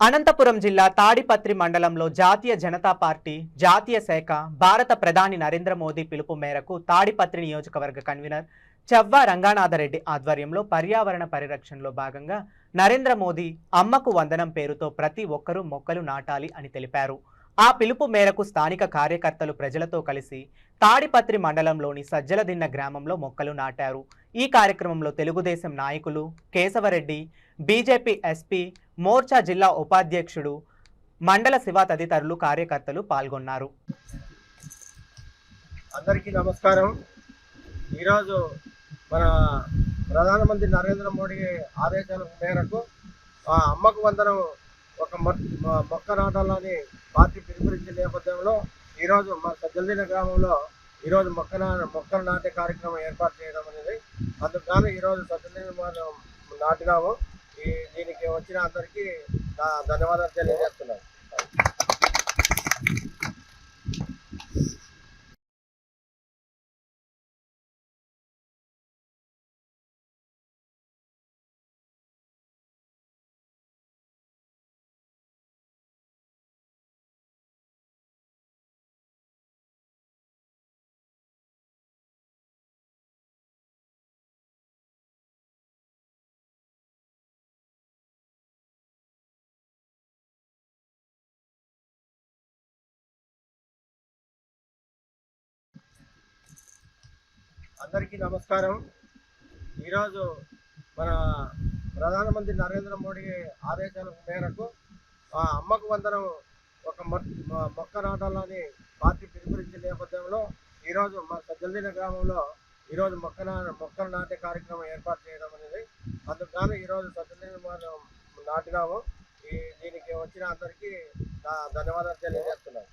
అనంతపురం జిల్లా తాడిపత్రి మండలంలో జాతీయ జనతా పార్టీ జాతీయ శాఖ భారత ప్రధాని నరేంద్ర మోదీ పిలుపు మేరకు తాడిపత్రి నియోజకవర్గ కన్వీనర్ చెవ్వ రంగనాథరెడ్డి ఆధ్వర్యంలో పర్యావరణ పరిరక్షణలో భాగంగా నరేంద్ర మోదీ అమ్మకు వందనం పేరుతో ప్రతి ఒక్కరూ మొక్కలు నాటాలి అని తెలిపారు. ఆ పిలుపు మేరకు స్థానిక కార్యకర్తలు ప్రజలతో కలిసి తాడిపత్రి మండలంలోని సజ్జలదిన్న గ్రామంలో మొక్కలు నాటారు. ఈ కార్యక్రమంలో తెలుగుదేశం నాయకులు కేశవరెడ్డి, బీజేపీ ఎస్పీ మోర్చా జిల్లా ఉపాధ్యక్షుడు మండల శివ తదితరులు కార్యకర్తలు పాల్గొన్నారు. అందరికీ నమస్కారం. ఈరోజు మన ప్రధానమంత్రి నరేంద్ర మోడీ ఆదేశాల మేరకు అమ్మకు వందనం ఒక మొక్క నాటాలని పార్టీ పిలుపునిచ్చిన నేపథ్యంలో ఈరోజు మా సజ్జలదిన్న గ్రామంలో ఈరోజు మొక్కలు నాటే కార్యక్రమం ఏర్పాటు చేయడం అనేది, అందుకు గాను ఈరోజు సజ్జలదిన్న నాటినాము. దీనికి వచ్చిన అందరికీ ధన్యవాదాలు తెలియజేస్తున్నాను. అందరికీ నమస్కారం. ఈరోజు మన ప్రధానమంత్రి నరేంద్ర మోడీ ఆదేశాల మేరకు అమ్మకు వందనం ఒక మొక్క నాటాలని పార్టీ పిలుపునిచ్చిన నేపథ్యంలో ఈరోజు మా సజ్జలదిన్న గ్రామంలో ఈరోజు మొక్కలు నాటే కార్యక్రమం ఏర్పాటు చేయడం అనేది, అందుకు గాను ఈరోజు సజ్జలదిన్న నాటినాము. దీనికి వచ్చిన అందరికీ ధన్యవాదాలు తెలియజేస్తున్నాను.